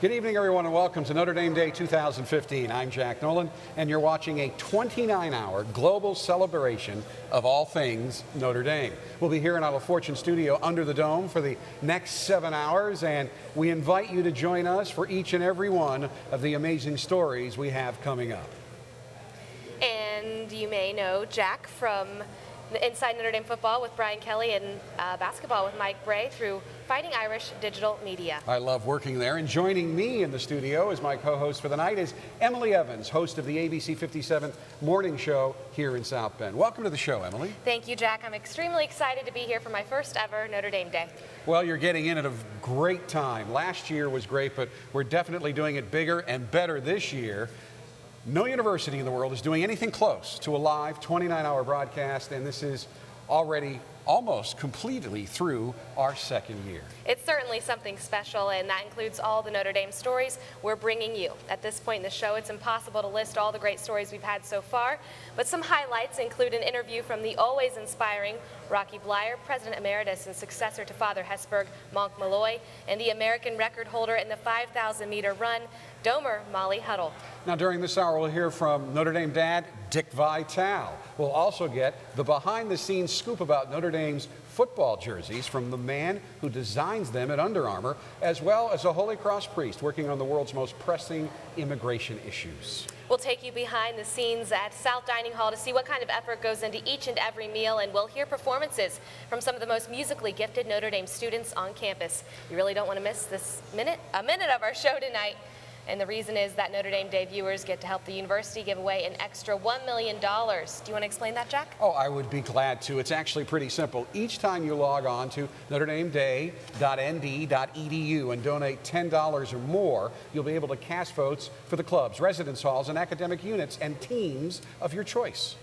Good evening, everyone, and welcome to Notre Dame Day 2015. I'm Jack Nolan, and you're watching a 29-hour global celebration of all things Notre Dame. We'll be here in our Fortune studio under the dome for the next 7 hours, and we invite you to join us for each and every one of the amazing stories we have coming up. And you may know Jack from Inside Notre Dame Football with Brian Kelly and basketball with Mike Bray through Fighting Irish Digital Media. I love working there, and joining me in the studio as my co-host for the night is Emily Evans, host of the ABC 57 morning show here in South Bend. Welcome to the show, Emily. Thank you, Jack. I'm extremely excited to be here for my first ever Notre Dame Day. Well, you're getting in at a great time. Last year was great, but we're definitely doing it bigger and better this year. No university in the world is doing anything close to a live 29-hour broadcast, and this is already almost completely through our second year. It's certainly something special, and that includes all the Notre Dame stories we're bringing you. At this point in the show, it's impossible to list all the great stories we've had so far, but some highlights include an interview from the always inspiring Rocky Bleier, President Emeritus and successor to Father Hesburgh, Monk Malloy, and the American record holder in the 5,000-meter run, Domer Molly Huddle. Now, during this hour, we'll hear from Notre Dame dad, Dick Vitale. We'll also get the behind-the-scenes scoop about Notre Dame's football jerseys from the man who designs them at Under Armour, as well as a Holy Cross priest working on the world's most pressing immigration issues. We'll take you behind the scenes at South Dining Hall to see what kind of effort goes into each and every meal, and we'll hear performances from some of the most musically gifted Notre Dame students on campus. You really don't want to miss this a minute of our show tonight. And the reason is that Notre Dame Day viewers get to help the university give away an extra $1 million. Do you want to explain that, Jack? Oh, I would be glad to. It's actually pretty simple. Each time you log on to NotreDameDay.nd.edu and donate $10 or more, you'll be able to cast votes for the clubs, residence halls, and academic units and teams of your choice.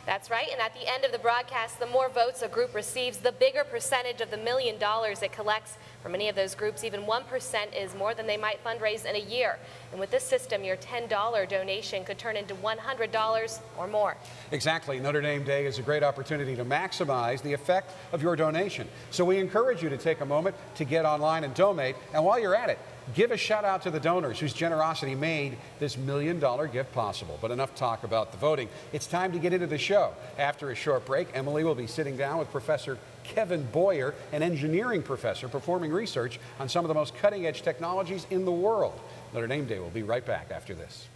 That's right, and at the end of the broadcast, the more votes a group receives, the bigger percentage of the $1 million it collects. For many of those groups, even 1% is more than they might fundraise in a year. And with this system, your $10 donation could turn into $100 or more. Exactly. Notre Dame Day is a great opportunity to maximize the effect of your donation. So we encourage you to take a moment to get online and donate. And while you're at it, give a shout out to the donors whose generosity made this $1 million gift possible. But enough talk about the voting. It's time to get into the show. After a short break, Emily will be sitting down with Professor Kevin Boyer, an engineering professor performing research on some of the most cutting-edge technologies in the world. Notre Dame Day will be right back after this.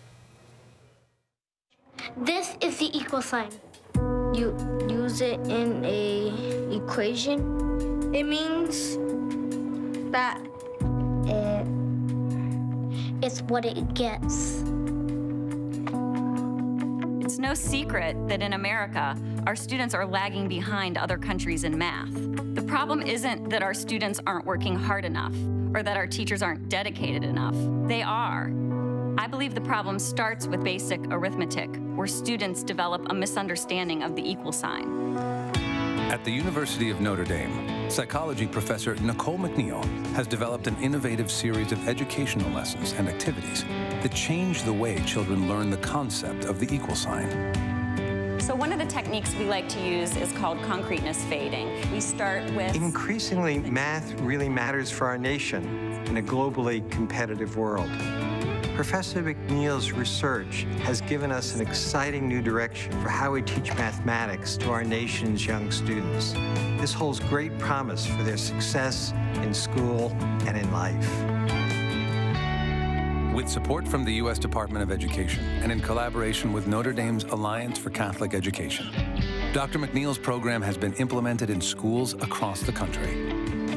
This is the equal sign. You use it in a equation. It means that it's what it gets. It's no secret that in America, our students are lagging behind other countries in math. The problem isn't that our students aren't working hard enough or that our teachers aren't dedicated enough. They are. I believe the problem starts with basic arithmetic, where students develop a misunderstanding of the equal sign. At the University of Notre Dame, psychology professor Nicole McNeil has developed an innovative series of educational lessons and activities that change the way children learn the concept of the equal sign. So one of the techniques we like to use is called concreteness fading. We start with... Increasingly, math really matters for our nation in a globally competitive world. Professor McNeil's research has given us an exciting new direction for how we teach mathematics to our nation's young students. This holds great promise for their success in school and in life. With support from the U.S. Department of Education and in collaboration with Notre Dame's Alliance for Catholic Education, Dr. McNeil's program has been implemented in schools across the country.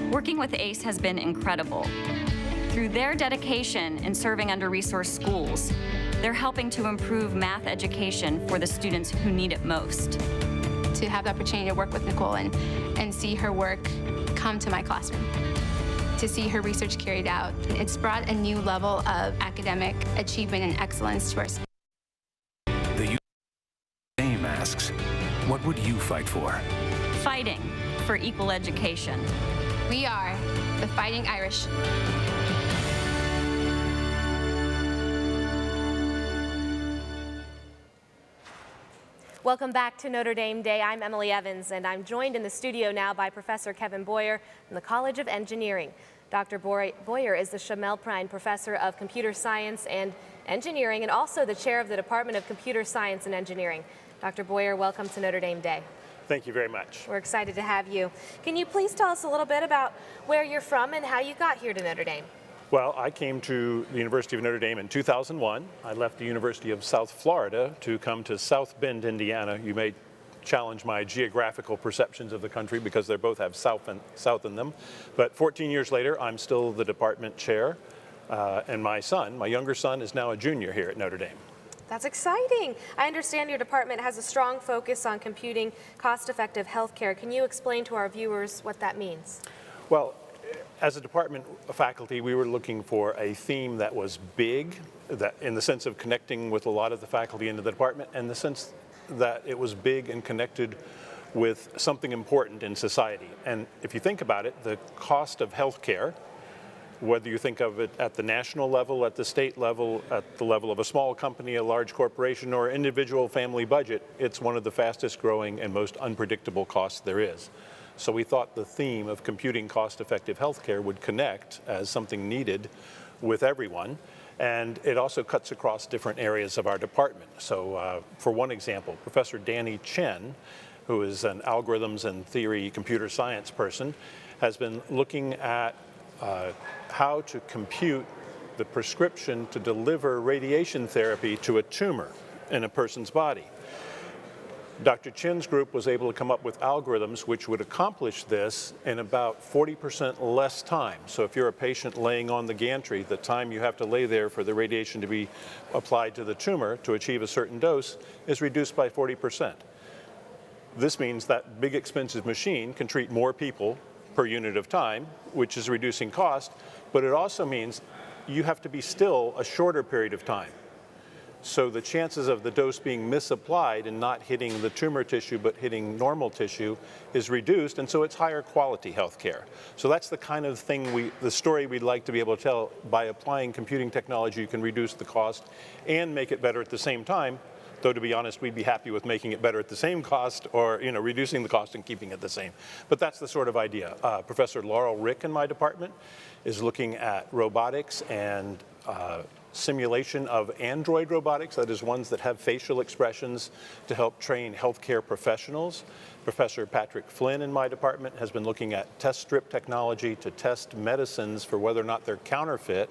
Working with ACE has been incredible. Through their dedication in serving under-resourced schools, they're helping to improve math education for the students who need it most. To have the opportunity to work with Nicole and see her work come to my classroom, to see her research carried out, it's brought a new level of academic achievement and excellence to our school. The U.S. Dame asks, what would you fight for? Fighting for equal education. We are the Fighting Irish. Welcome back to Notre Dame Day. I'm Emily Evans, and I'm joined in the studio now by Professor Kevin Boyer from the College of Engineering. Dr. Boyer is the Shamel Prine Professor of Computer Science and Engineering and also the Chair of the Department of Computer Science and Engineering. Dr. Boyer, welcome to Notre Dame Day. Thank you very much. We're excited to have you. Can you please tell us a little bit about where you're from and how you got here to Notre Dame? Well, I came to the University of Notre Dame in 2001. I left the University of South Florida to come to South Bend, Indiana. You may challenge my geographical perceptions of the country because they both have south in them. But 14 years later, I'm still the department chair. And my younger son, is now a junior here at Notre Dame. That's exciting. I understand your department has a strong focus on computing cost-effective healthcare. Can you explain to our viewers what that means? Well, as a department of faculty, we were looking for a theme that was big, that in the sense of connecting with a lot of the faculty into the department, and the sense that it was big and connected with something important in society. And if you think about it, the cost of healthcare, whether you think of it at the national level, at the state level, at the level of a small company, a large corporation, or individual family budget, it's one of the fastest growing and most unpredictable costs there is. So we thought the theme of computing cost-effective healthcare would connect as something needed with everyone. And it also cuts across different areas of our department. So for one example, Professor Danny Chen, who is an algorithms and theory computer science person, has been looking at how to compute the prescription to deliver radiation therapy to a tumor in a person's body. Dr. Chin's group was able to come up with algorithms which would accomplish this in about 40% less time. So if you're a patient laying on the gantry, the time you have to lay there for the radiation to be applied to the tumor to achieve a certain dose is reduced by 40%. This means that big expensive machine can treat more people per unit of time, which is reducing cost, but it also means you have to be still a shorter period of time. So the chances of the dose being misapplied and not hitting the tumor tissue but hitting normal tissue is reduced, and so it's higher quality healthcare. So that's the kind of thing the story we'd like to be able to tell. By applying computing technology, you can reduce the cost and make it better at the same time. Though to be honest, we'd be happy with making it better at the same cost, or reducing the cost and keeping it the same. But that's the sort of idea. Professor Laurel Rick in my department is looking at robotics and simulation of android robotics, that is ones that have facial expressions to help train healthcare professionals. Professor Patrick Flynn in my department has been looking at test strip technology to test medicines for whether or not they're counterfeit.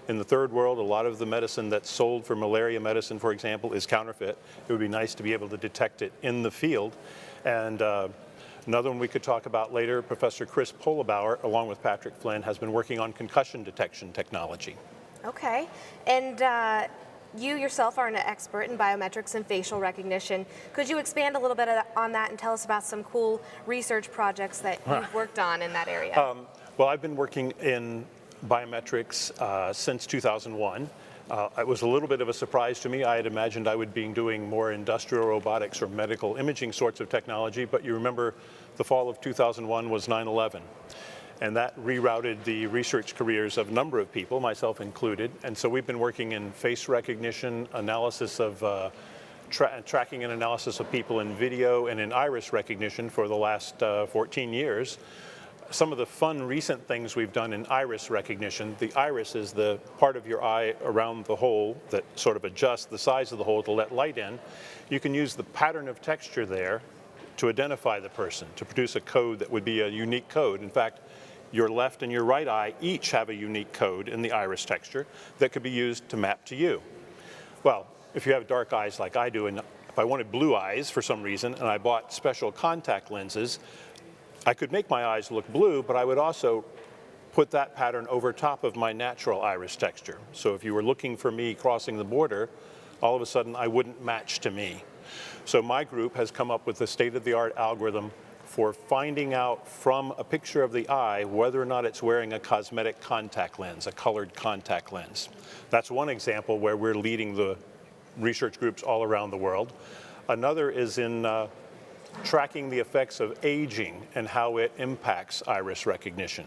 In the third world, a lot of the medicine that's sold for malaria medicine, for example, is counterfeit. It would be nice to be able to detect it in the field. And another one we could talk about later, Professor Chris Polabauer, along with Patrick Flynn, has been working on concussion detection technology. Okay, and you yourself are an expert in biometrics and facial recognition. Could you expand a little bit on that and tell us about some cool research projects that you've worked on in that area? Well, I've been working in biometrics since 2001. It was a little bit of a surprise to me. I had imagined I would be doing more industrial robotics or medical imaging sorts of technology, but you remember the fall of 2001 was 9/11. And that rerouted the research careers of a number of people, myself included. And so we've been working in face recognition, analysis of tracking and analysis of people in video and in iris recognition for the last 14 years. Some of the fun recent things we've done in iris recognition, the iris is the part of your eye around the hole that sort of adjusts the size of the hole to let light in. You can use the pattern of texture there to identify the person, to produce a code that would be a unique code. In fact, your left and your right eye each have a unique code in the iris texture that could be used to map to you. Well, if you have dark eyes like I do, and if I wanted blue eyes for some reason, and I bought special contact lenses, I could make my eyes look blue, but I would also put that pattern over top of my natural iris texture. So if you were looking for me crossing the border, all of a sudden I wouldn't match to me. So my group has come up with a state-of-the-art algorithm for finding out from a picture of the eye whether or not it's wearing a cosmetic contact lens, a colored contact lens. That's one example where we're leading the research groups all around the world. Another is in tracking the effects of aging and how it impacts iris recognition.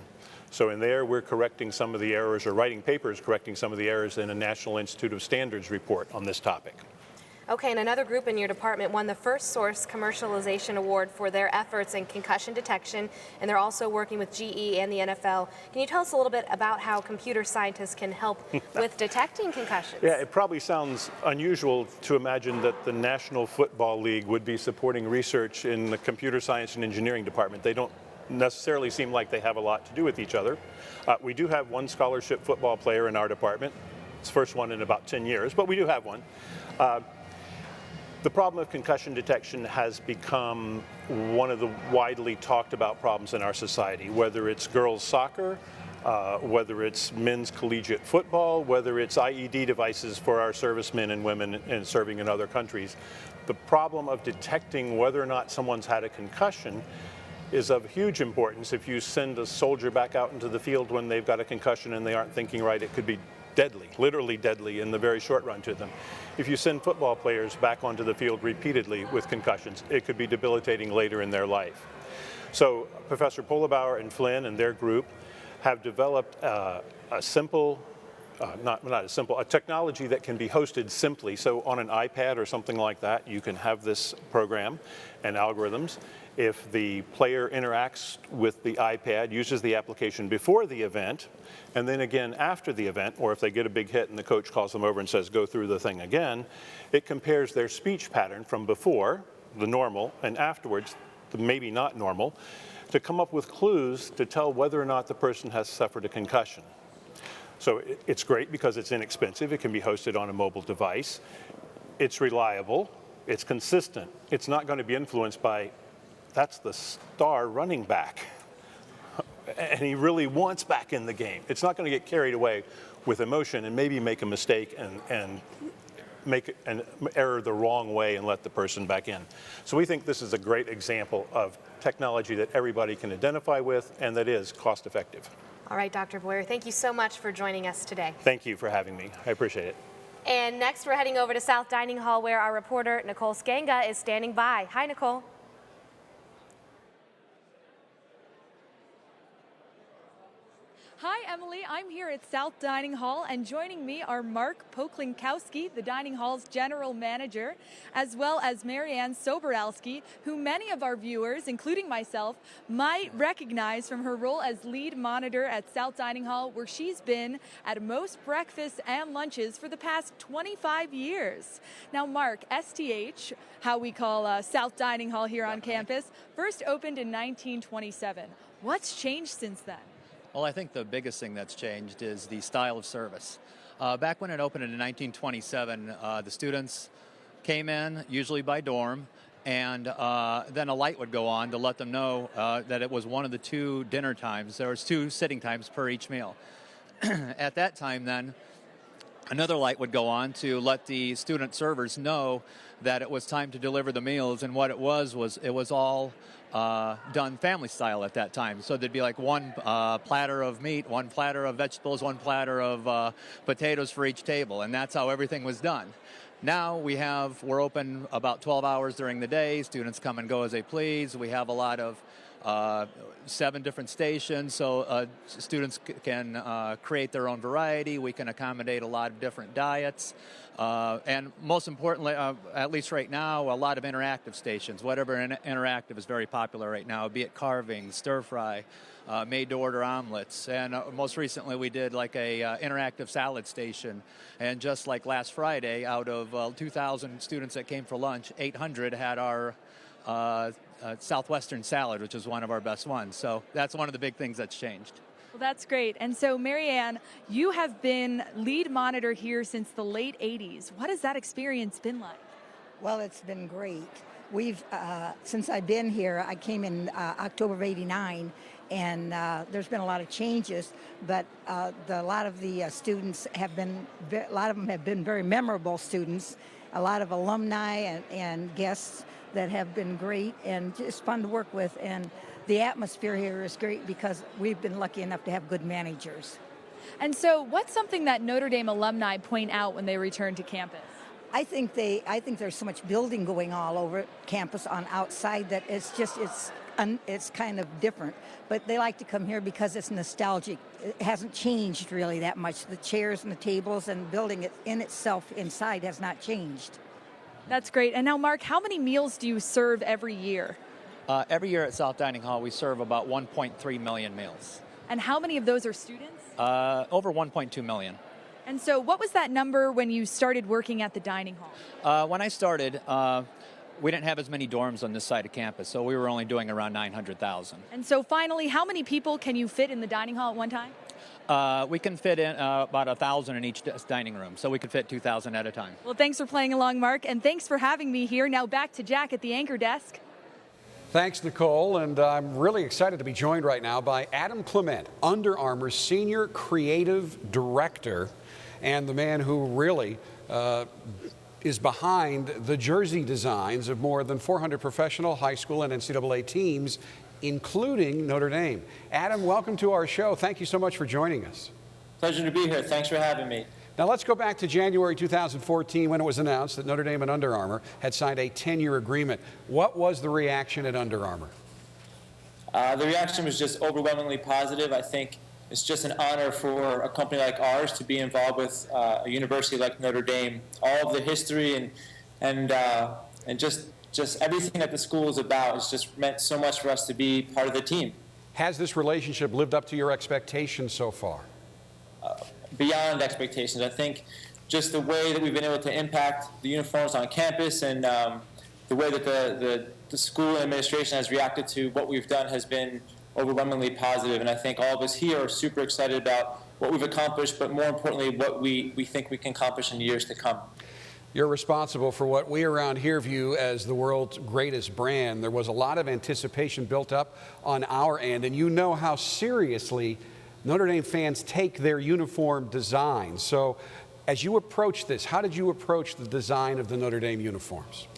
So in there, we're correcting some of the errors, or writing papers correcting some of the errors in a National Institute of Standards report on this topic. Okay, and another group in your department won the First Source Commercialization Award for their efforts in concussion detection, and they're also working with GE and the NFL. Can you tell us a little bit about how computer scientists can help with detecting concussions? Yeah, it probably sounds unusual to imagine that the National Football League would be supporting research in the computer science and engineering department. They don't necessarily seem like they have a lot to do with each other. We do have one scholarship football player in our department. It's the first one in about 10 years, but we do have one. The problem of concussion detection has become one of the widely talked about problems in our society, whether it's girls soccer, whether it's men's collegiate football, whether it's IED devices for our servicemen and women in serving in other countries. The problem of detecting whether or not someone's had a concussion is of huge importance. If you send a soldier back out into the field when they've got a concussion and they aren't thinking right, it could be deadly, literally deadly in the very short run to them. If you send football players back onto the field repeatedly with concussions, it could be debilitating later in their life. So Professor Polabauer and Flynn and their group have developed a technology that can be hosted simply. So on an iPad or something like that, you can have this program and algorithms. If the player interacts with the iPad, uses the application before the event, and then again after the event, or if they get a big hit and the coach calls them over and says, go through the thing again, it compares their speech pattern from before, the normal, and afterwards, the maybe not normal, to come up with clues to tell whether or not the person has suffered a concussion. So it's great because it's inexpensive. It can be hosted on a mobile device. It's reliable. It's consistent. It's not going to be influenced by, that's the star running back, and he really wants back in the game. It's not going to get carried away with emotion and maybe make a mistake and make an error the wrong way and let the person back in. So we think this is a great example of technology that everybody can identify with and that is cost effective. All right, Dr. Boyer, thank you so much for joining us today. Thank you for having me. I appreciate it. And next we're heading over to South Dining Hall where our reporter Nicole Skanga is standing by. Hi, Nicole. Hi, Emily. I'm here at South Dining Hall, and joining me are Mark Poklinkowski, the Dining Hall's general manager, as well as Marianne Soboralski, who many of our viewers, including myself, might recognize from her role as lead monitor at South Dining Hall, where she's been at most breakfasts and lunches for the past 25 years. Now, Mark, STH, how we call South Dining Hall here on campus, first opened in 1927. What's changed since then? Well, I think the biggest thing that's changed is the style of service. Back when it opened in 1927, the students came in, usually by dorm, and then a light would go on to let them know that it was one of the two dinner times. There was two sitting times per each meal. At that time, then, another light would go on to let the student servers know that it was time to deliver the meals, and what it was it was all done family style at that time. So there'd be like one platter of meat, one platter of vegetables, one platter of potatoes for each table, and that's how everything was done. Now we're open about 12 hours during the day. Students come and go as they please. We have a lot of 7 different stations, so students can create their own variety. We can accommodate a lot of different diets. And most importantly, at least right now, a lot of interactive stations. Whatever interactive is very popular right now, be it carving, stir fry, made-to-order omelets. And most recently, we did like a interactive salad station. And just like last Friday, out of 2,000 students that came for lunch, 800 had our Southwestern salad, which is one of our best ones. So that's one of the big things that's changed. Well, that's great. And so, Marianne, you have been lead monitor here since the late 80s. What has that experience been like? Well, it's been great. We've, since I've been here, I came in October of '89, and there's been a lot of changes, but a lot of the students have been, a lot of them have been very memorable students, a lot of alumni and guests that have been great and just fun to work with. And the atmosphere here is great because we've been lucky enough to have good managers. And so what's something that Notre Dame alumni point out when they return to campus? I think there's so much building going all over campus on outside that it's kind of different. But they like to come here because it's nostalgic. It hasn't changed really that much. The chairs and the tables and building it in itself inside has not changed. That's great. And now, Mark, how many meals do you serve every year? Every year at South Dining Hall, we serve about 1.3 million meals. And how many of those are students? Over 1.2 million. And so what was that number when you started working at the dining hall? When I started, we didn't have as many dorms on this side of campus, so we were only doing around 900,000. And so finally, how many people can you fit in the dining hall at one time? We can fit in about 1,000 in each dining room, so we could fit 2,000 at a time. Well, thanks for playing along, Mark, and thanks for having me here. Now back to Jack at the anchor desk. Thanks, Nicole, and I'm really excited to be joined right now by Adam Clement, Under Armour's Senior Creative Director, and the man who really is behind the jersey designs of more than 400 professional, high school, and NCAA teams, including Notre Dame. Adam, welcome to our show. Thank you so much for joining us. Pleasure to be here. Thanks for having me. Now let's go back to January 2014 when it was announced that Notre Dame and Under Armour had signed a 10-year agreement. What was the reaction at Under Armour? The reaction was just overwhelmingly positive. I think it's just an honor for a company like ours to be involved with a university like Notre Dame. All of the history and just everything that the school is about has just meant so much for us to be part of the team. Has this relationship lived up to your expectations so far? Beyond expectations. I think just the way that we've been able to impact the uniforms on campus and the way that the school administration has reacted to what we've done has been overwhelmingly positive. And I think all of us here are super excited about what we've accomplished, but more importantly, what we think we can accomplish in the years to come. You're responsible for what we around here view as the world's greatest brand. There was a lot of anticipation built up on our end, and you know how seriously Notre Dame fans take their uniform design. So as you approach this, how did you approach the design of the Notre Dame uniforms?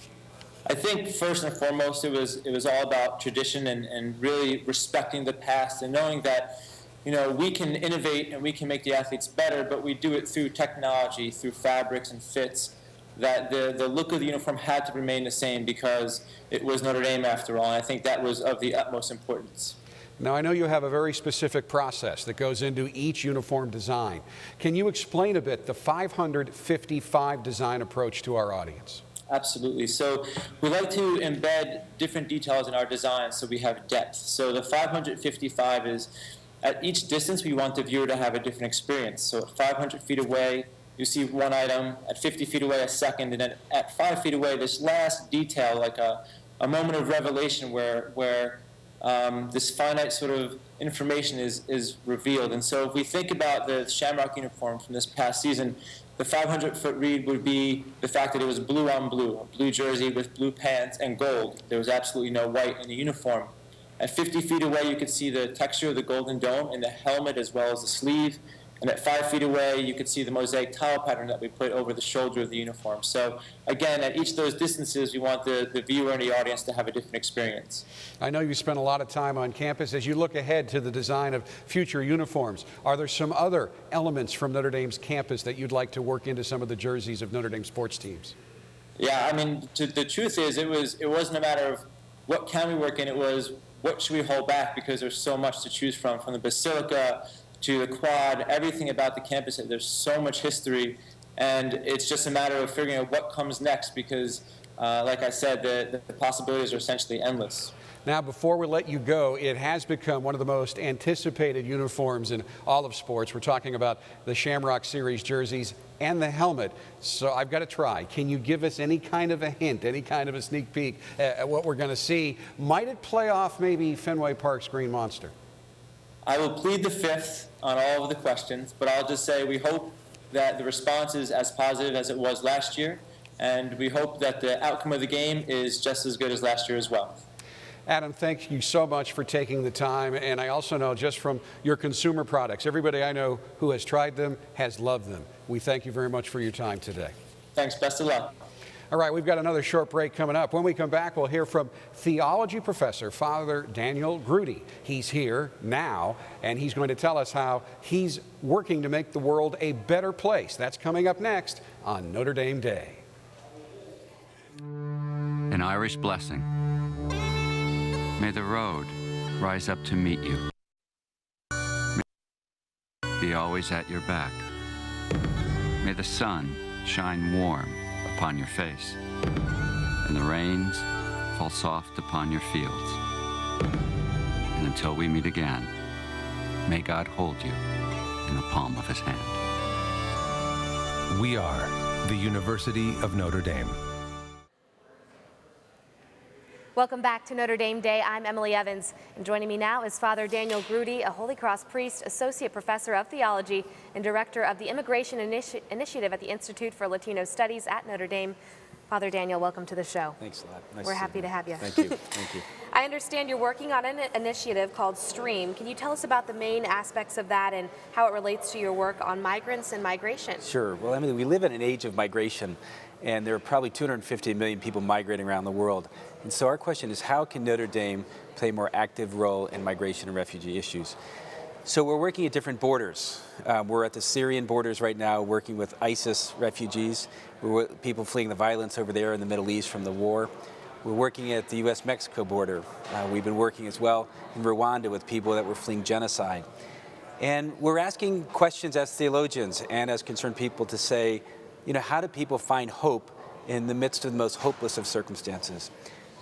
I think first and foremost, it was all about tradition and really respecting the past and knowing that, you know, we can innovate and we can make the athletes better, but we do it through technology, through fabrics and fits, that the look of the uniform had to remain the same because it was Notre Dame after all, and I think that was of the utmost importance. Now, I know you have a very specific process that goes into each uniform design. Can you explain a bit the 555 design approach to our audience? Absolutely. So we like to embed different details in our design so we have depth. So the 555 is at each distance we want the viewer to have a different experience. So at 500 feet away, you see one item, at 50 feet away a second, and then at 5 feet away this last detail, like a moment of revelation where this finite sort of information is revealed. And so if we think about the Shamrock uniform from this past season, the 500-foot read would be the fact that it was blue on blue, a blue jersey with blue pants and gold. There was absolutely no white in the uniform. At 50 feet away, you could see the texture of the golden dome in the helmet as well as the sleeve. And at 5 feet away, you could see the mosaic tile pattern that we put over the shoulder of the uniform. So again, at each of those distances, we want the viewer and the audience to have a different experience. I know you spent a lot of time on campus. As you look ahead to the design of future uniforms, are there some other elements from Notre Dame's campus that you'd like to work into some of the jerseys of Notre Dame sports teams? Yeah, I mean, the truth is it wasn't a matter of what can we work in, it was what should we hold back, because there's so much to choose from the Basilica to the quad, everything about the campus. There's so much history, and it's just a matter of figuring out what comes next because, like I said, the possibilities are essentially endless. Now, before we let you go, it has become one of the most anticipated uniforms in all of sports. We're talking about the Shamrock Series jerseys and the helmet. So I've got to try. Can you give us any kind of a hint, any kind of a sneak peek at what we're going to see? Might it play off maybe Fenway Park's Green Monster? I will plead the fifth on all of the questions, but I'll just say we hope that the response is as positive as it was last year, and we hope that the outcome of the game is just as good as last year as well. Adam, thank you so much for taking the time, and I also know just from your consumer products, everybody I know who has tried them has loved them. We thank you very much for your time today. Thanks. Best of luck. All right, we've got another short break coming up. When we come back, we'll hear from theology professor Father Daniel Grudy. He's here now, and he's going to tell us how he's working to make the world a better place. That's coming up next on Notre Dame Day. An Irish blessing. May the road rise up to meet you. May be always at your back. May the sun shine warm upon your face. and the rains fall soft upon your fields. And until we meet again, may God hold you in the palm of his hand. We are the University of Notre Dame. Welcome back to Notre Dame Day. I'm Emily Evans, and joining me now is Father Daniel Grudy, a Holy Cross priest, Associate Professor of Theology, and Director of the Immigration Initiative at the Institute for Latino Studies at Notre Dame. Father Daniel, welcome to the show. Thanks a lot. We're happy to have you. Thank you. Thank you. I understand you're working on an initiative called STREAM. Can you tell us about the main aspects of that and how it relates to your work on migrants and migration? Sure. Well, Emily, we live in an age of migration, and there are probably 250 million people migrating around the world. And so our question is, how can Notre Dame play a more active role in migration and refugee issues? So we're working at different borders. We're at the Syrian borders right now, working with ISIS refugees. We're with people fleeing the violence over there in the Middle East from the war. We're working at the U.S.-Mexico border. We've been working as well in Rwanda with people that were fleeing genocide. And we're asking questions as theologians and as concerned people to say, how do people find hope in the midst of the most hopeless of circumstances?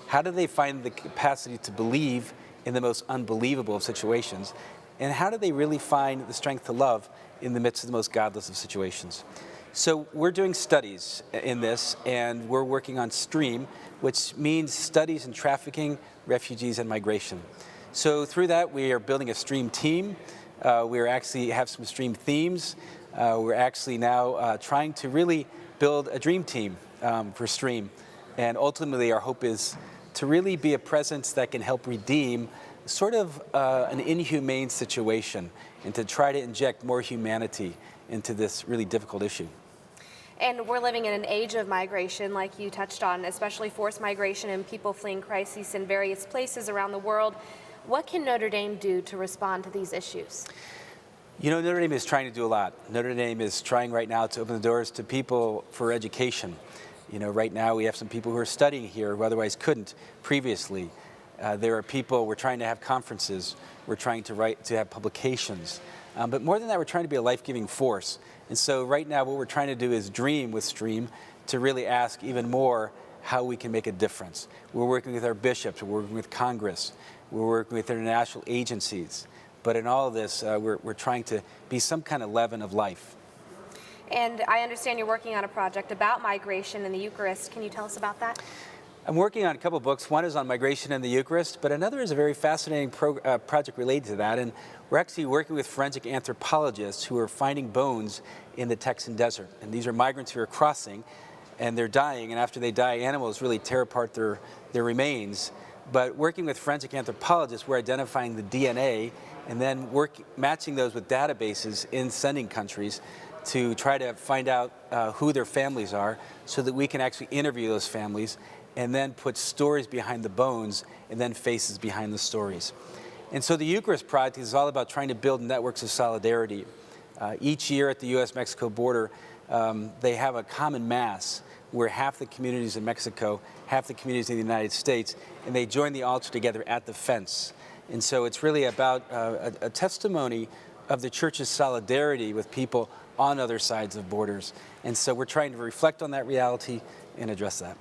How do they find the capacity to believe in the most unbelievable of situations? And how do they really find the strength to love in the midst of the most godless of situations? So we're doing studies in this, and we're working on STREAM, which means Studies in Trafficking, Refugees, and Migration. So through that, we are building a STREAM team. We actually have some STREAM themes. We're actually now trying to really build a dream team for STREAM. And ultimately, our hope is to really be a presence that can help redeem sort of an inhumane situation and to try to inject more humanity into this really difficult issue. And we're living in an age of migration, like you touched on, especially forced migration and people fleeing crises in various places around the world. What can Notre Dame do to respond to these issues? Notre Dame is trying to do a lot. Notre Dame is trying right now to open the doors to people for education. Right now we have some people who are studying here who otherwise couldn't previously. There are people, we're trying to have conferences, we're trying to have publications. But more than that, we're trying to be a life-giving force. And so right now what we're trying to do is dream with STREAM to really ask even more how we can make a difference. We're working with our bishops, we're working with Congress, we're working with international agencies. But in all of this, we're trying to be some kind of leaven of life. And I understand you're working on a project about migration and the Eucharist. Can you tell us about that? I'm working on a couple of books. One is on migration and the Eucharist, but another is a very fascinating project related to that. And we're actually working with forensic anthropologists who are finding bones in the Texan desert. And these are migrants who are crossing, and they're dying. And after they die, animals really tear apart their remains. But working with forensic anthropologists, we're identifying the DNA and then matching those with databases in sending countries to try to find out who their families are so that we can actually interview those families and then put stories behind the bones and then faces behind the stories. And so the Eucharist Project is all about trying to build networks of solidarity. Each year at the U.S.-Mexico border, they have a common mass where half the communities in Mexico, half the communities in the United States, and they join the altar together at the fence. And so it's really about a testimony of the church's solidarity with people on other sides of borders. And so we're trying to reflect on that reality and address that.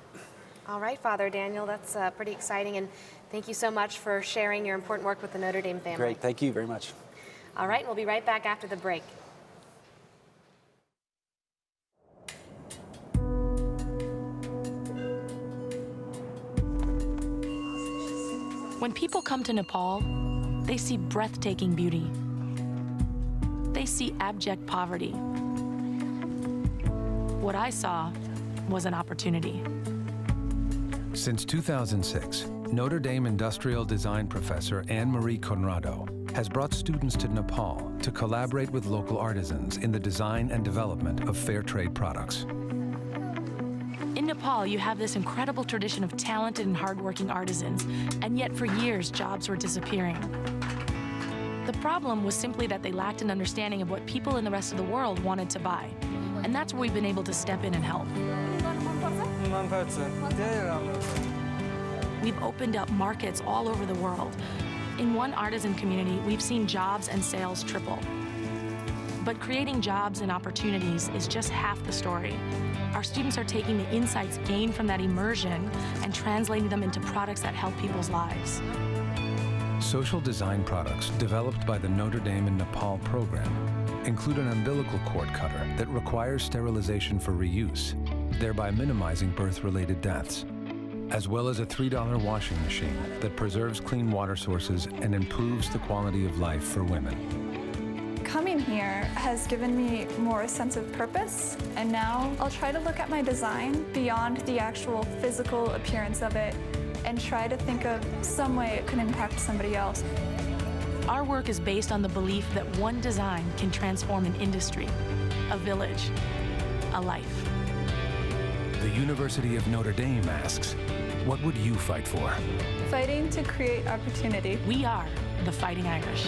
All right, Father Daniel, that's pretty exciting, and thank you so much for sharing your important work with the Notre Dame family. Great, thank you very much. All right, we'll be right back after the break. When people come to Nepal, they see breathtaking beauty. They see abject poverty. What I saw was an opportunity. Since 2006, Notre Dame industrial design professor Anne-Marie Conrado has brought students to Nepal to collaborate with local artisans in the design and development of fair trade products. In Nepal, you have this incredible tradition of talented and hardworking artisans, and yet for years, jobs were disappearing. The problem was simply that they lacked an understanding of what people in the rest of the world wanted to buy. And that's where we've been able to step in and help. We've opened up markets all over the world. In one artisan community, we've seen jobs and sales triple. But creating jobs and opportunities is just half the story. Our students are taking the insights gained from that immersion and translating them into products that help people's lives. Social design products developed by the Notre Dame in Nepal program include an umbilical cord cutter that requires sterilization for reuse, thereby minimizing birth-related deaths, as well as a $3 washing machine that preserves clean water sources and improves the quality of life for women. Coming here has given me more a sense of purpose, and now I'll try to look at my design beyond the actual physical appearance of it and try to think of some way it could impact somebody else. Our work is based on the belief that one design can transform an industry, a village, a life. The University of Notre Dame asks, what would you fight for? Fighting to create opportunity. We are the Fighting Irish.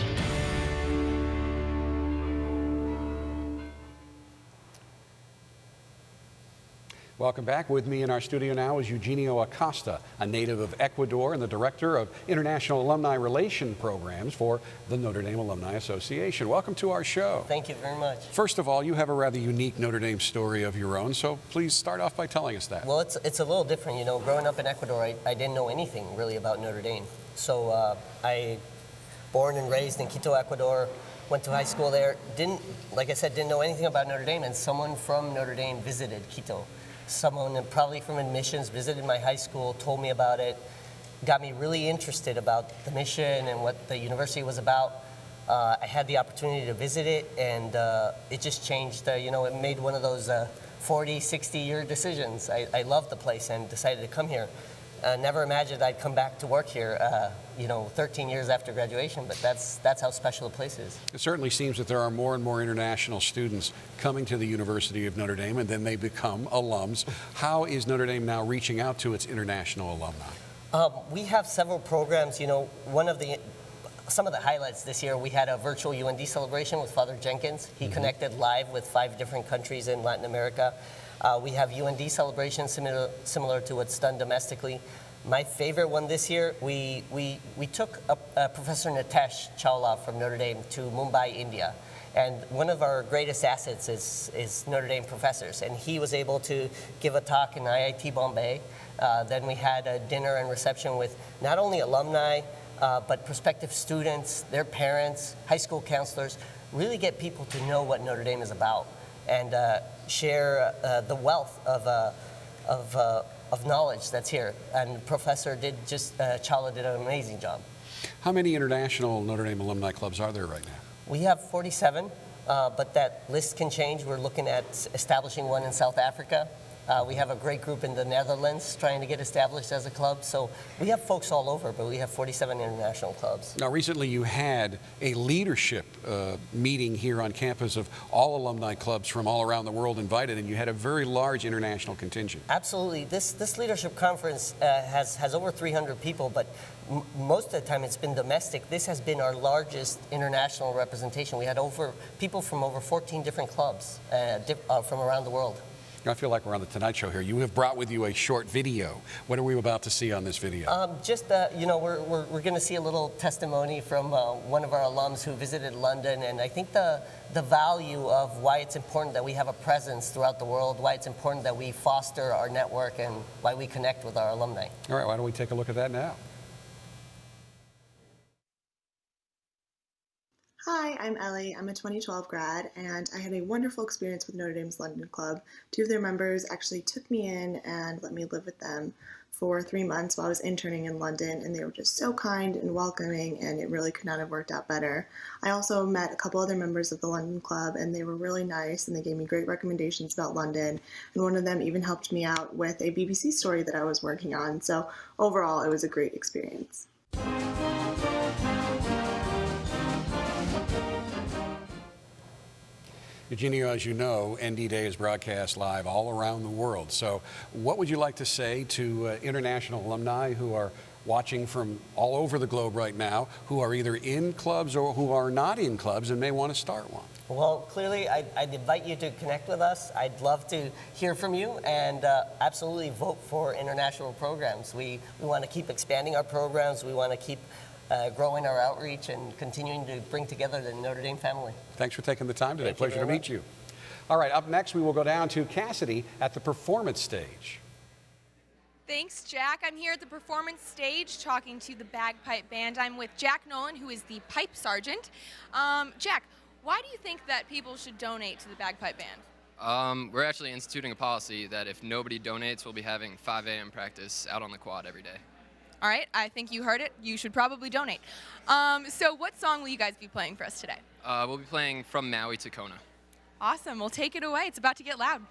Welcome back. With me in our studio now is Eugenio Acosta, a native of Ecuador and the director of International Alumni Relation Programs for the Notre Dame Alumni Association. Welcome to our show. Thank you very much. First of all, you have a rather unique Notre Dame story of your own, so please start off by telling us that. Well, it's a little different. You know, growing up in Ecuador, I didn't know anything really about Notre Dame. So I, born and raised in Quito, Ecuador, went to high school there. Like I said, didn't know anything about Notre Dame, and someone from Notre Dame visited Quito. Someone probably from admissions visited my high school, told me about it, got me really interested about the mission and what the university was about. I had the opportunity to visit it, and it just changed. You know, it made one of those 40, 60-year decisions. I loved the place and decided to come here. Never imagined I'd come back to work here, you know, 13 years after graduation, but that's how special the place is. It certainly seems that there are more and more international students coming to the University of Notre Dame, and then they become alums. How is Notre Dame now reaching out to its international alumni? We have several programs. You know, some of the highlights this year, we had a virtual UND celebration with Father Jenkins. He connected live with 5 different countries in Latin America. We have UND celebrations similar to what's done domestically. My favorite one this year, we took Professor Nitesh Chawla from Notre Dame to Mumbai, India. And one of our greatest assets is Notre Dame professors. And he was able to give a talk in IIT Bombay. Then we had a dinner and reception with not only alumni, but prospective students, their parents, high school counselors, really get people to know what Notre Dame is about and share the wealth of knowledge that's here. And Professor Chawla did an amazing job. How many international Notre Dame alumni clubs are there right now? We have 47, but that list can change. We're looking at establishing one in South Africa. We have a great group in the Netherlands trying to get established as a club. So we have folks all over, but we have 47 international clubs. Now, recently you had a leadership meeting here on campus of all alumni clubs from all around the world invited, and you had a very large international contingent. Absolutely. This leadership conference has over 300 people, but most of the time it's been domestic. This has been our largest international representation. We had people from over 14 different clubs from around the world. I feel like we're on the Tonight Show here. You have brought with you a short video. What are we about to see on this video? You know, we're going to see a little testimony from one of our alums who visited London, and I think the value of why it's important that we have a presence throughout the world, why it's important that we foster our network, and why we connect with our alumni. All right, why don't we take a look at that now? Hi, I'm Ellie. I'm a 2012 grad, and I had a wonderful experience with Notre Dame's London Club. 2 of their members actually took me in and let me live with them for 3 months while I was interning in London, and they were just so kind and welcoming, and it really could not have worked out better. I also met a couple other members of the London Club, and they were really nice, and they gave me great recommendations about London, and one of them even helped me out with a BBC story that I was working on. So overall, it was a great experience. Eugenio, as you know, ND Day is broadcast live all around the world. So what would you like to say to international alumni who are watching from all over the globe right now, who are either in clubs or who are not in clubs and may want to start one? Well, clearly, I'd invite you to connect with us. I'd love to hear from you, and absolutely vote for international programs. We want to keep expanding our programs. We want to keep growing our outreach and continuing to bring together the Notre Dame family. Thanks for taking the time today. Thank you Pleasure to very meet you. All right, up next we will go down to Cassidy at the performance stage. Thanks, Jack. I'm here at the performance stage talking to the bagpipe band. I'm with Jack Nolan, who is the pipe sergeant. Jack, why do you think that people should donate to the bagpipe band? We're actually instituting a policy that if nobody donates, we'll be having 5 a.m. practice out on the quad every day. All right, I think you heard it. You should probably donate. So what song will you guys be playing for us today? We'll be playing From Maui to Kona. Awesome. Well, take it away. It's about to get loud.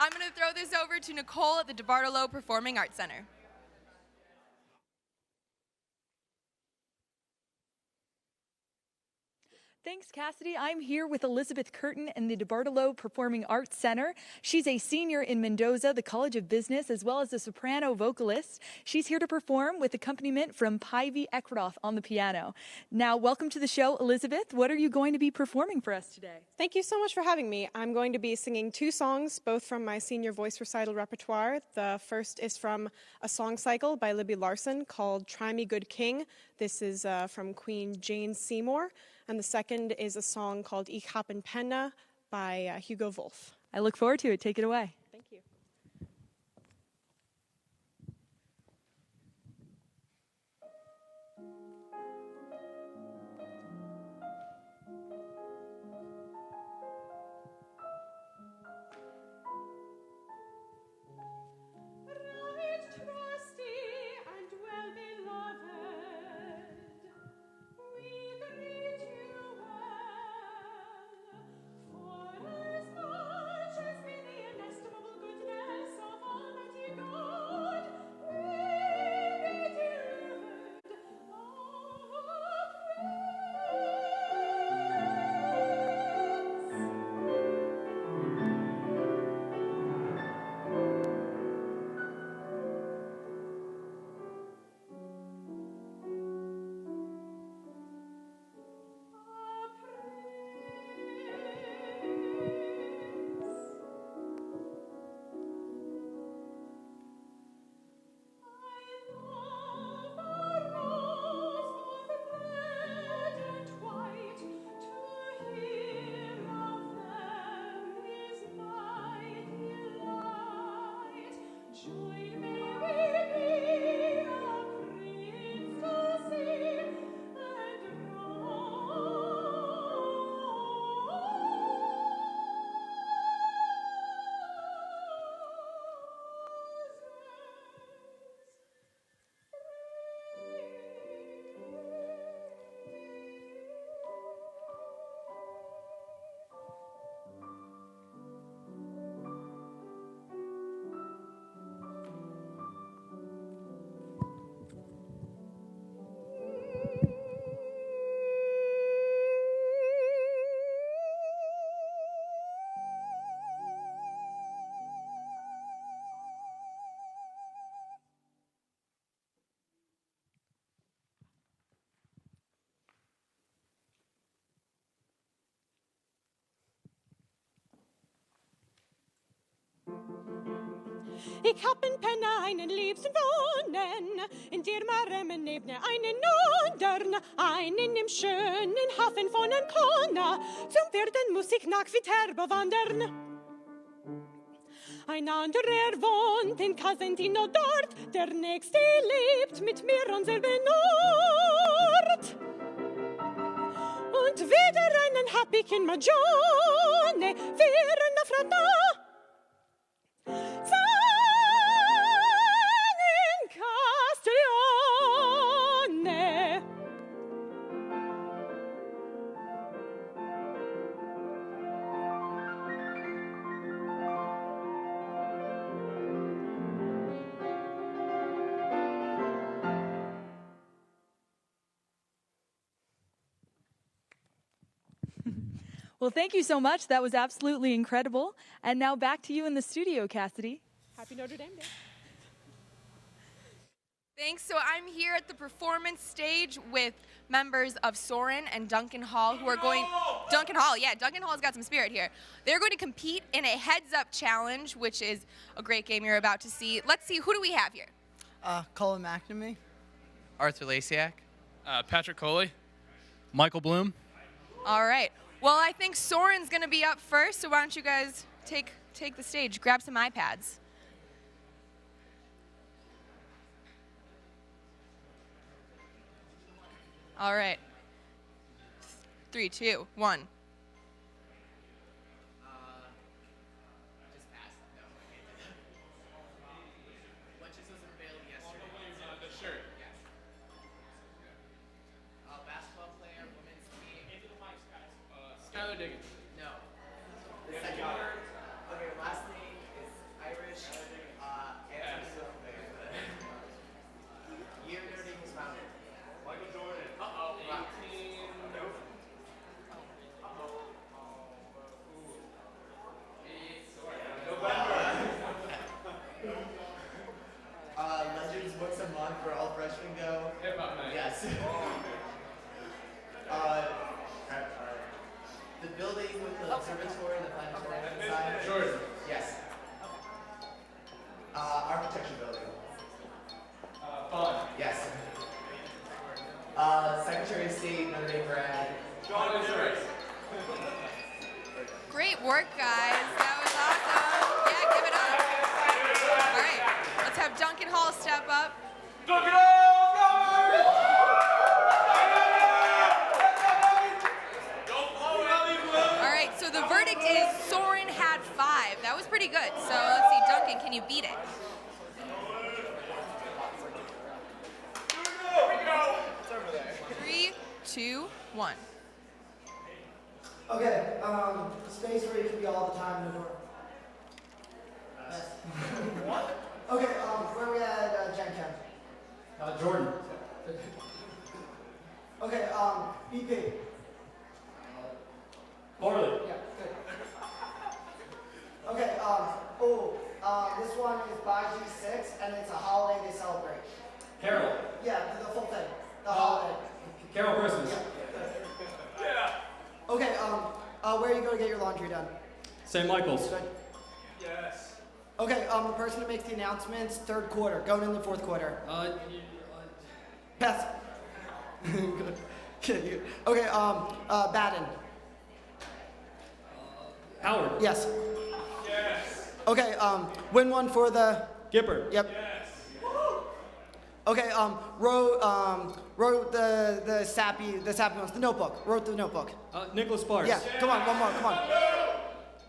I'm going to throw this over to Nicole at the DeBartolo Performing Arts Center. Thanks, Cassidy. I'm here with Elizabeth Curtin in the DeBartolo Performing Arts Center. She's a senior in Mendoza, the College of Business, as well as a soprano vocalist. She's here to perform with accompaniment from Pivy Eckroth on the piano. Now, welcome to the show, Elizabeth. What are you going to be performing for us today? Thank you so much for having me. I'm going to be singing 2 songs, both from my senior voice recital repertoire. The first is from a song cycle by Libby Larson called Try Me Good King. This is from Queen Jane Seymour. And the second is a song called Ich hab ein Penna by Hugo Wolf. I look forward to it. Take it away. Thank you. For as much as be the inestimable Ich hab in Penna einen Liebsten wohnen, in dir Maremmen neben einen Nordern, einen im schönen Hafen von Ancona, zum Werden muss ich nach Viterbo wandern. Ein anderer wohnt in Casentino dort, der nächste lebt mit mir am selben Ort. Und wieder einen hab ich in Magione, wir in der Frata. In Castiglione. Well, thank you so much. That was absolutely incredible. And now back to you in the studio, Cassidy. Happy Notre Dame Day. Thanks. So I'm here at the performance stage with members of Soren and Duncan Hall who are going... Duncan Hall, yeah, Duncan Hall's got some spirit here. They're going to compete in a heads-up challenge, which is a great game you're about to see. Let's see, who do we have here? Colin McNamee. Arthur Lasiak. Patrick Coley. Michael Bloom. All right. Well, I think Soren's going to be up first, so why don't you guys take the stage, grab some iPads. All right. 3, 2, 1. No. The second word, okay, last name is Irish. Year Notre Dame was founded. Michael Jordan. Uh-oh. 18. Nope. Uh-oh. Legends Books a Month where all freshmen go. Hip-hop night. Yes. The building with the observatory and the planetarium inside. Jordan. Yes. Architecture building. Fun. Yes. Secretary of State, Notre Dame grad. John Insurance. Great work, guys. That was awesome. Yeah, give it up. All right, let's have Duncan Hall step up. Duncan Hall, go! All right, so the verdict is Soren had 5. That was pretty good. So let's see, Duncan, can you beat it? It's over there. 3, 2, 1. Okay, space where you can be all the time in the door. Yes. What? Okay, where are we at Gen Chem? Jordan. Okay, BP. Morley. Yeah, good. Okay, this one is by G6, and it's a holiday they celebrate. Carol. Yeah, the full thing. The holiday. Carol Christmas. Yeah. Okay, where are you going to get your laundry done? St. Michael's. Good. Yes. Okay, the person who makes the announcements, third quarter, going in the fourth quarter. Yes. Good. Okay, Baden. Howard. Yes. Yes. Okay, win one for the... Gippert. Yep. Yes. Okay, wrote the sappy ones, the notebook. Wrote the notebook. Nicholas Sparks. Yeah, come on, one more, come on.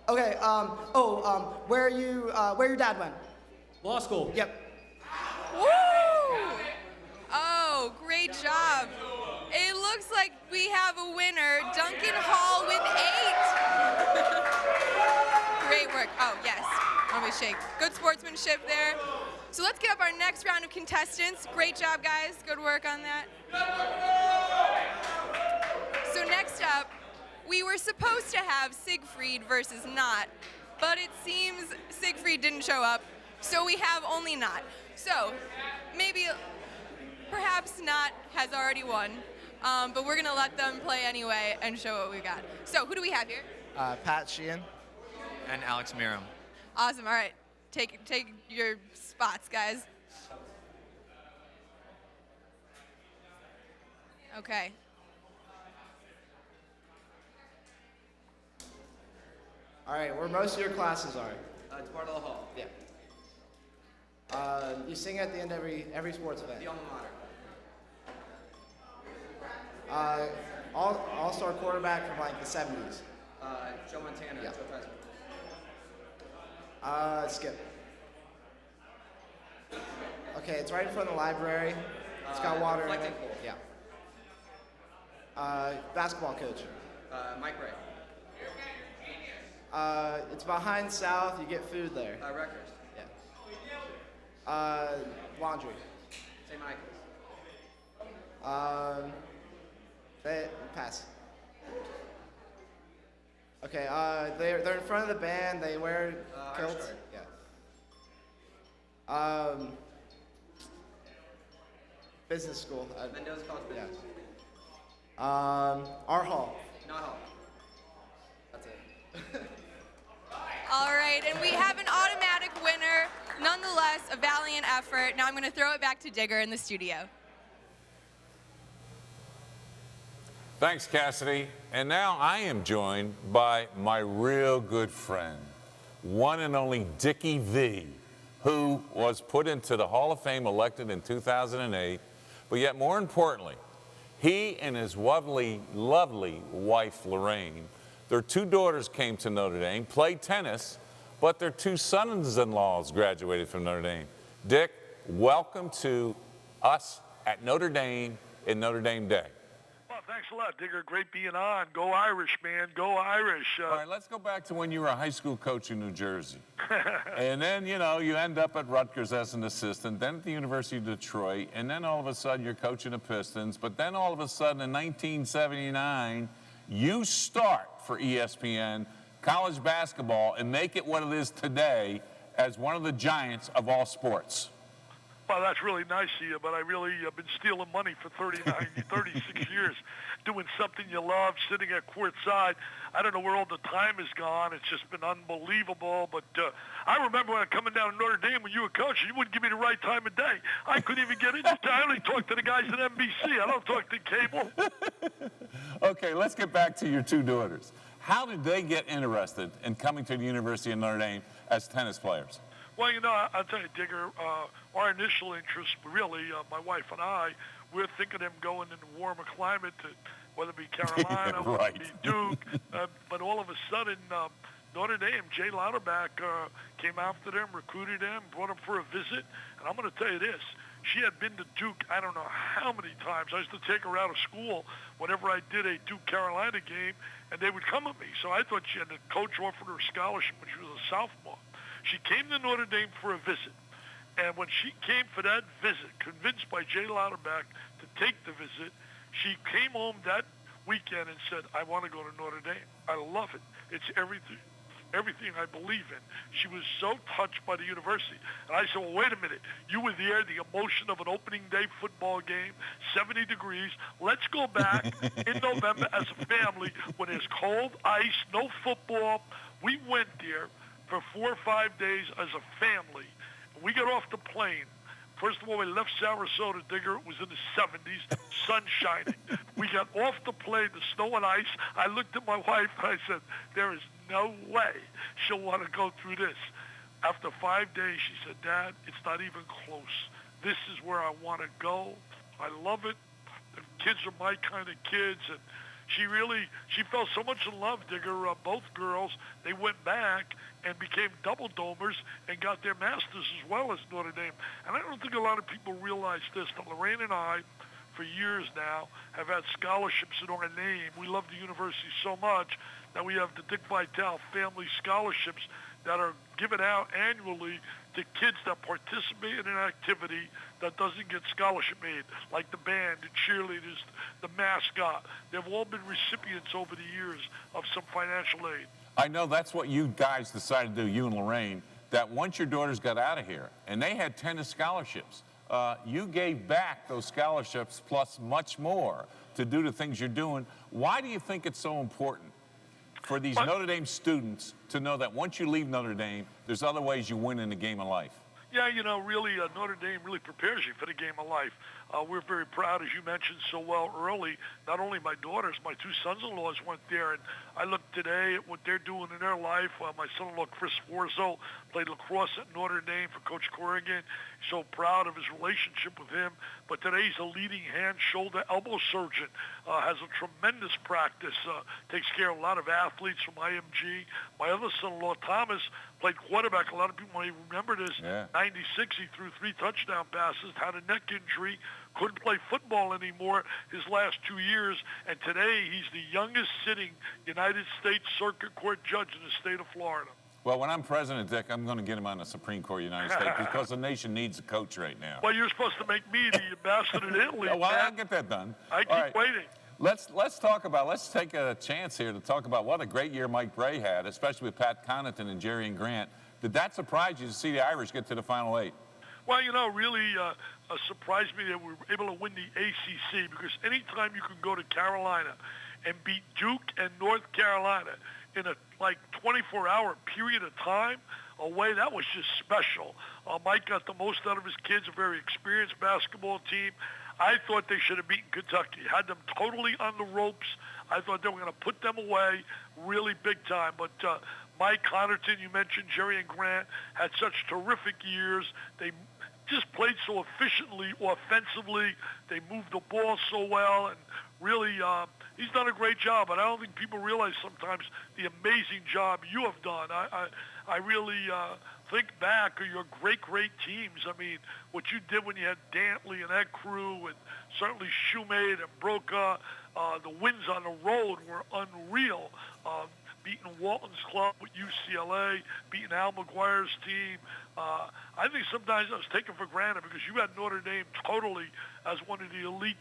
Okay, where your dad went? Law school. Yep. Woo! Oh, great job. It looks like we have a winner, Duncan Hall with 8. Great work. Oh, yes. Let me shake. Good sportsmanship there. So let's get up our next round of contestants. Great job, guys. Good work on that. So next up, we were supposed to have Siegfried versus Not, but it seems Siegfried didn't show up, so we have only Not. So maybe, perhaps Not has already won, but we're gonna let them play anyway and show what we've got. So who do we have here? Pat Sheehan. And Alex Miram. Awesome, all right. Take your spots, guys. Okay. All right, where most of your classes are. It's part of the hall. Yeah. You sing at the end of every sports event. The alma mater. All-star quarterback from like the 70s. Joe Montana. Yeah. Joe Theismann. Skip. Okay, it's right in front of the library. It's got water in it. reflecting pool. Yeah. Basketball coach. Mike Ray. It's behind South. You get food there. Rutgers. Yeah. Laundry. St. Michael's. Pass. Okay. They're in front of the band. They wear kilts. Irish Yeah. Business school. Mendoza College Business. Art hall. Not hall. That's it. All right, and we have an automatic winner. Nonetheless, a valiant effort. Now I'm going to throw it back to Digger in the studio. Thanks, Cassidy. And now I am joined by my real good friend, one and only Dickie V, who was put into the Hall of Fame, elected in 2008. But yet more importantly, he and his lovely, lovely wife, Lorraine, their two daughters came to Notre Dame, played tennis, but their two sons-in-laws graduated from Notre Dame. Dick, welcome to us at Notre Dame in Notre Dame Day. Well, thanks a lot, Digger. Great being on. Go Irish, man. Go Irish. All right, let's go back to when you were a high school coach in New Jersey. And then, you know, you end up at Rutgers as an assistant, then at the University of Detroit, and then all of a sudden you're coaching the Pistons. But then all of a sudden in 1979, you start for ESPN college basketball and make it what it is today as one of the giants of all sports. Well, that's really nice of you, but I really have been stealing money for 36 years, doing something you love, sitting at courtside. I don't know where all the time has gone. It's just been unbelievable. But I remember when I'm coming down to Notre Dame when you were coaching, you wouldn't give me the right time of day. I couldn't even get in. I only talk to the guys at NBC. I don't talk to cable. Okay, let's get back to your two daughters. How did they get interested in coming to the University of Notre Dame as tennis players? Well, you know, I'll tell you, Digger, our initial interest, really, my wife and I, we're thinking of them going in a warmer climate, whether it be Carolina, whether it be Duke. But all of a sudden, Notre Dame, Jay Lauterbach came after them, recruited them, brought them for a visit. And I'm going to tell you this. She had been to Duke I don't know how many times. I used to take her out of school whenever I did a Duke-Carolina game, and they would come with me. So I thought the coach offered her a scholarship when she was a sophomore. She came to Notre Dame for a visit. And when she came for that visit, convinced by Jay Lauterbach to take the visit, she came home that weekend and said, I want to go to Notre Dame. I love it. It's everything I believe in. She was so touched by the university. And I said, well, wait a minute. You were there, the emotion of an opening day football game, 70 degrees. Let's go back in November as a family when there's cold ice, no football. We went there for 4 or 5 days as a family. We got off the plane. First of all, we left Sarasota, Digger. It was in the 70s, sun shining. We got off the plane, the snow and ice. I looked at my wife and I said, there is no way she'll want to go through this. After 5 days, she said, Dad, it's not even close. This is where I want to go. I love it. The kids are my kind of kids. And she fell so much in love, Digger. Both girls, they went back and became double domers and got their masters as well as Notre Dame. And I don't think a lot of people realize this, that Lorraine and I, for years now, have had scholarships in our name. We love the university so much that we have the Dick Vitale Family Scholarships that are given out annually to kids that participate in an activity that doesn't get scholarship aid, like the band, the cheerleaders, the mascot. They've all been recipients over the years of some financial aid. I know that's what you guys decided to do, you and Lorraine, that once your daughters got out of here and they had tennis scholarships, you gave back those scholarships plus much more to do the things you're doing. Why do you think it's so important for these Notre Dame students to know that once you leave Notre Dame, there's other ways you win in the game of life? Yeah, really, Notre Dame really prepares you for the game of life. We're very proud, as you mentioned so well early, not only my daughters, my two sons-in-laws went there, and I look today at what they're doing in their life. My son-in-law, Chris Forzo, played lacrosse at Notre Dame for Coach Corrigan. So proud of his relationship with him. But today he's a leading hand, shoulder, elbow surgeon, has a tremendous practice, takes care of a lot of athletes from IMG. My other son-in-law, Thomas, played quarterback. A lot of people may remember this. Yeah. 96, he threw 3 touchdown passes, had a neck injury, couldn't play football anymore his last 2 years, and today he's the youngest sitting United States Circuit Court judge in the state of Florida. Well, when I'm president, Dick, I'm going to get him on the Supreme Court of the United States because the nation needs a coach right now. Well, you're supposed to make me the ambassador to Italy. Well, I'll get that done. I keep waiting. Let's take a chance here to talk about what a great year Mike Bray had, especially with Pat Connaughton and Jerry and Grant. Did that surprise you to see the Irish get to the Final 8? Well, really surprised me that we were able to win the ACC, because anytime you can go to Carolina and beat Duke and North Carolina in a 24-hour period of time away, that was just special. Mike got the most out of his kids, a very experienced basketball team. I thought they should have beaten Kentucky, had them totally on the ropes. I thought they were going to put them away really big time. But Mike Connaughton, you mentioned Jerry and Grant, had such terrific years. They just played so efficiently offensively. They moved the ball so well, and really he's done a great job. But I don't think people realize sometimes the amazing job you have done. I really think back of your great teams. I mean, what you did when you had Dantley and that crew, and certainly Shoemade and Broca. The wins on the road were unreal. Beating Walton's club with UCLA, beating Al McGuire's team. I think sometimes I was taken for granted because you had Notre Dame totally as one of the elite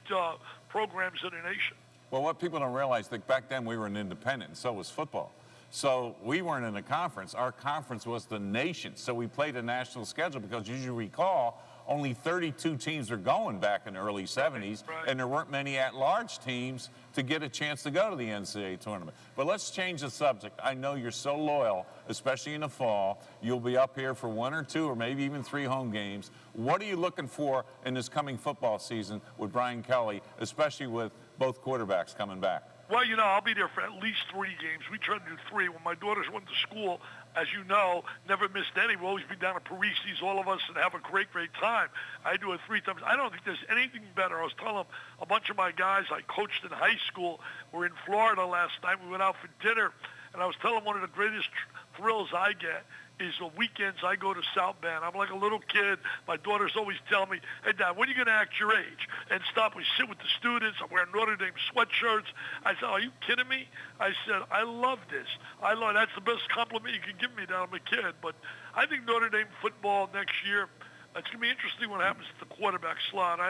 programs in the nation. Well, what people don't realize, that back then we were an independent, and so was football. So we weren't in a conference. Our conference was the nation. So we played a national schedule because, as you recall, only 32 teams were going back in the early 70s, and there weren't many at-large teams to get a chance to go to the NCAA tournament. But let's change the subject. I know you're so loyal, especially in the fall. You'll be up here for 1 or 2 or maybe even 3 home games. What are you looking for in this coming football season with Brian Kelly, especially with both quarterbacks coming back? Well, I'll be there for at least 3 games. We try to do 3. When my daughters went to school, as you know, never missed any. We'll always be down at Parisi's, all of us, and have a great time. I do it 3 times. I don't think there's anything better. I was telling a bunch of my guys I coached in high school were in Florida last night. We went out for dinner, and I was telling them one of the greatest thrills I get is the weekends I go to South Bend. I'm like a little kid. My daughters always tell me, hey, Dad, when are you going to act your age? And stop. We sit with the students. I'm wearing Notre Dame sweatshirts. I said, are you kidding me? I said, I love this. That's the best compliment you can give me that I'm a kid. But I think Notre Dame football next year, it's going to be interesting what happens to the quarterback slot.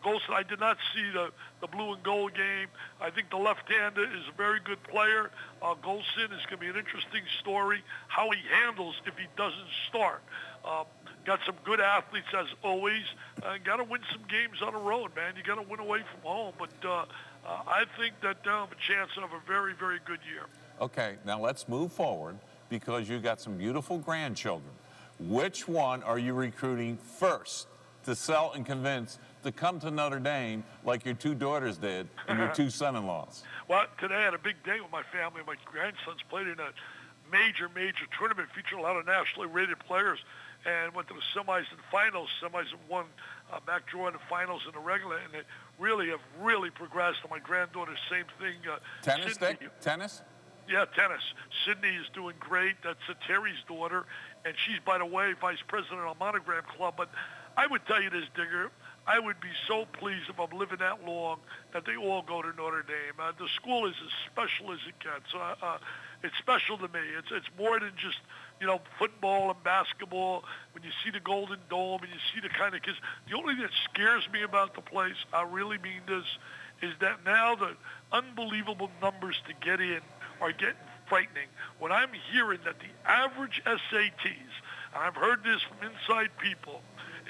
Golson, I did not see the blue and gold game. I think the left-hander is a very good player. Golson is going to be an interesting story, how he handles if he doesn't start. Got some good athletes, as always. Got to win some games on the road, man. You got to win away from home. But I think that they'll have a chance of a very, very good year. Okay, now let's move forward because you got some beautiful grandchildren. Which one are you recruiting first to sell and convince to come to Notre Dame like your 2 daughters did and your 2 son-in-laws? Well, today I had a big day with my family. My grandsons played in a major tournament featuring a lot of nationally rated players and went to the semis and finals. Semis and won back drawing the finals in the regular, and they really have progressed. And my granddaughter, same thing. Tennis, Sydney. Dick? Tennis? Yeah, tennis. Sydney is doing great. That's Terry's daughter, and she's, by the way, vice president of Monogram Club. But I would tell you this, Digger, I would be so pleased if I'm living that long that they all go to Notre Dame. The school is as special as it gets. It's special to me. It's more than just, football and basketball. When you see the Golden Dome and you see the kind of kids, the only thing that scares me about the place, I really mean this, is that now the unbelievable numbers to get in are getting frightening. When I'm hearing that the average SATs, and I've heard this from inside people,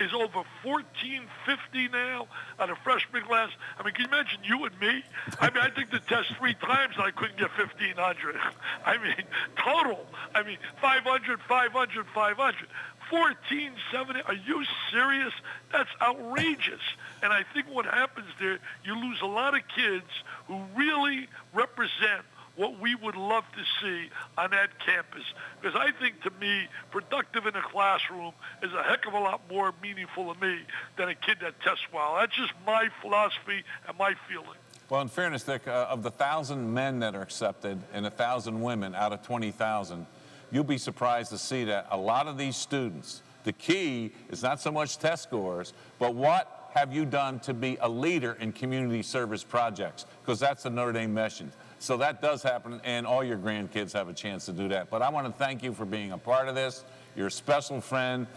is over 1450 now on a freshman class. I mean, can you imagine you and me? I mean, I took the test 3 times and I couldn't get 1500. I mean, total. I mean, 500, 500, 500. 1470. Are you serious? That's outrageous. And I think what happens there, you lose a lot of kids who really represent what we would love to see on that campus. Because I think, to me, productive in a classroom is a heck of a lot more meaningful to me than a kid that tests well. That's just my philosophy and my feeling. Well, in fairness, Dick, of the 1,000 men that are accepted and 1,000 women out of 20,000, you'll be surprised to see that a lot of these students, the key is not so much test scores, but what have you done to be a leader in community service projects? Because that's the Notre Dame mission. So that does happen, and all your grandkids have a chance to do that. But I want to thank you for being a part of this. You're a special friend.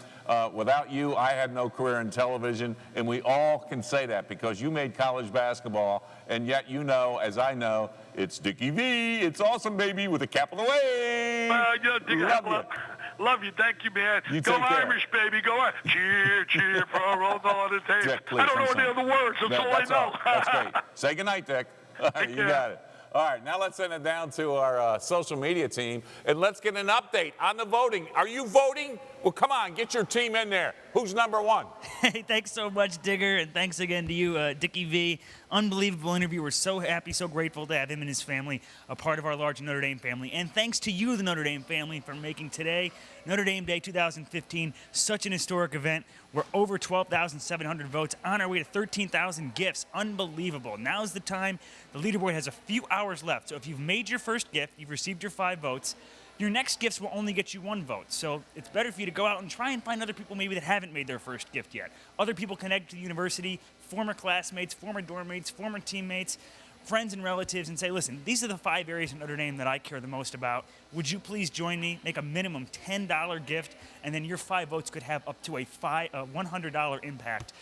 Without you, I had no career in television, and we all can say that because you made college basketball, and yet you know, as I know, it's Dickie V. It's awesome, baby, with a capital A. Love you. Thank you, man. You Go take care. Irish, baby. Go Irish. Cheer, cheer for all the Dame. Dick, please, I don't know I'm any sorry. other words. That's all I know. That's great. Say goodnight, Dick. You care. got it. All right, now let's send it down to our social media team, and let's get an update on the voting. Are you voting? Well, come on, get your team in there. Who's number 1? Hey, thanks so much, Digger, and thanks again to you, Dickie V. Unbelievable interview. We're so happy, so grateful to have him and his family a part of our large Notre Dame family. And thanks to you, the Notre Dame family, for making today, Notre Dame Day 2015, such an historic event. We're over 12,700 votes, on our way to 13,000 gifts. Unbelievable. Now's the time. The leaderboard has a few hours left. So if you've made your first gift, you've received your 5 votes, your next gifts will only get you 1 vote. So it's better for you to go out and try and find other people maybe that haven't made their first gift yet. Other people connected to the university, former classmates, former dorm mates, former teammates, friends and relatives, and say, listen, these are the 5 areas in Notre Dame that I care the most about. Would you please join me, make a minimum $10 gift, and then your 5 votes could have up to a $100 impact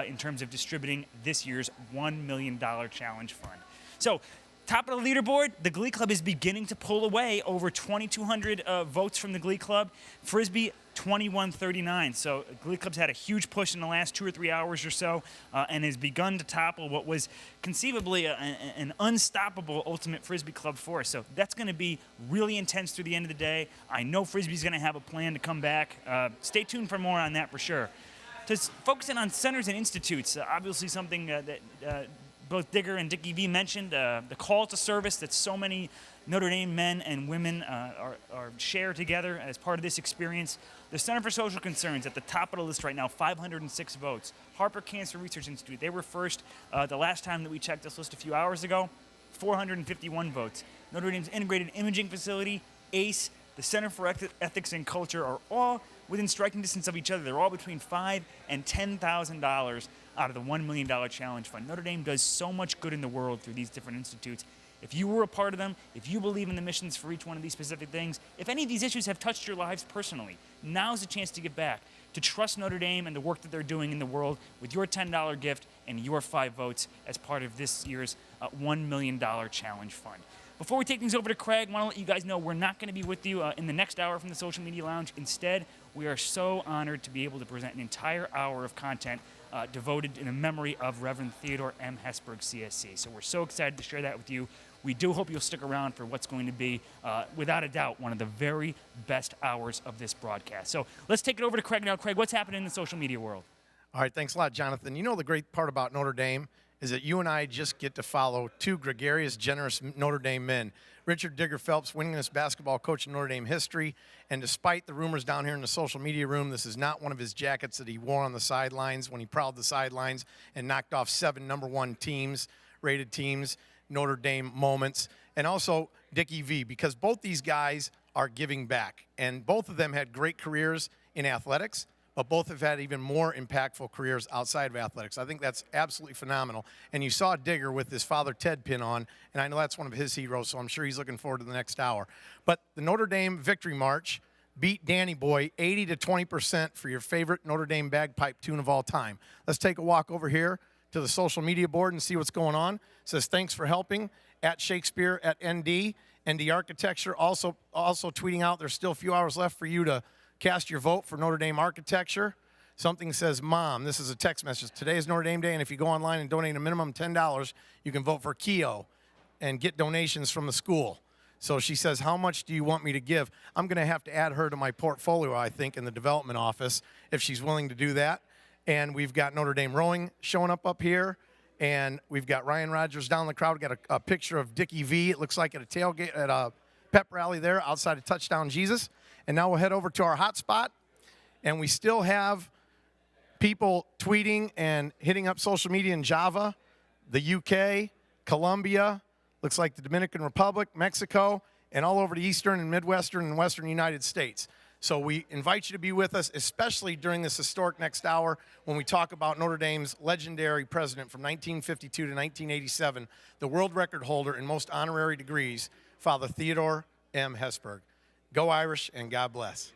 in terms of distributing this year's $1 million challenge fund. So, top of the leaderboard, the Glee Club is beginning to pull away. Over 2,200 votes from the Glee Club. Frisbee, 2139. So Glee Club's had a huge push in the last 2 or 3 hours or so and has begun to topple what was conceivably an unstoppable Ultimate Frisbee Club force. So that's going to be really intense through the end of the day. I know Frisbee's going to have a plan to come back. Stay tuned for more on that for sure. To focus in on centers and institutes, obviously something that both Digger and Dickie V mentioned, the call to service that so many Notre Dame men and women are share together as part of this experience. The Center for Social Concerns at the top of the list right now, 506 votes. Harper Cancer Research Institute, they were first the last time that we checked this list a few hours ago, 451 votes. Notre Dame's Integrated Imaging Facility, ACE, the Center for Ethics and Culture are all within striking distance of each other. They're all between $5,000 and $10,000 out of the $1 million challenge fund. Notre Dame does so much good in the world through these different institutes. If you were a part of them, if you believe in the missions for each one of these specific things, if any of these issues have touched your lives personally, now's the chance to give back, to trust Notre Dame and the work that they're doing in the world with your $10 gift and your 5 votes as part of this year's $1 million challenge fund. Before we take things over to Craig, I want to let you guys know we're not going to be with you in the next hour from the Social Media Lounge. Instead, we are so honored to be able to present an entire hour of content devoted in the memory of Reverend Theodore M. Hesburgh, CSC. So we're so excited to share that with you. We do hope you'll stick around for what's going to be, without a doubt, one of the very best hours of this broadcast. So let's take it over to Craig now. Craig, what's happening in the social media world? All right, thanks a lot, Jonathan. You know, the great part about Notre Dame is that you and I just get to follow 2 gregarious, generous Notre Dame men. Richard Digger Phelps, winningest basketball coach in Notre Dame history, and despite the rumors down here in the social media room, this is not one of his jackets that he wore on the sidelines when he prowled the sidelines and knocked off 7 #1 teams, rated teams, Notre Dame moments, and also Dickie V, because both these guys are giving back, and both of them had great careers in athletics, but both have had even more impactful careers outside of athletics. I think that's absolutely phenomenal. And you saw Digger with his Father Ted pin on, and I know that's one of his heroes, so I'm sure he's looking forward to the next hour. But the Notre Dame Victory March beat Danny Boy 80 to 20% for your favorite Notre Dame bagpipe tune of all time. Let's take a walk over here to the social media board and see what's going on. It says, thanks for helping, at Shakespeare, at ND. ND Architecture also tweeting out there's still a few hours left for you to cast your vote for Notre Dame Architecture. Something says, Mom. This is a text message. Today is Notre Dame Day, and if you go online and donate a minimum $10, you can vote for Keo and get donations from the school. So she says, how much do you want me to give? I'm going to have to add her to my portfolio, I think, in the development office, if she's willing to do that. And we've got Notre Dame rowing showing up here. And we've got Ryan Rogers down in the crowd. We've got a picture of Dickie V, it looks like, at a tailgate, at a pep rally there outside of Touchdown Jesus. And now we'll head over to our hotspot. And we still have people tweeting and hitting up social media in Java, the UK, Colombia, looks like the Dominican Republic, Mexico, and all over the eastern and midwestern and western United States. So we invite you to be with us, especially during this historic next hour when we talk about Notre Dame's legendary president from 1952 to 1987, the world record holder in most honorary degrees, Father Theodore M. Hesburgh. Go Irish, and God bless.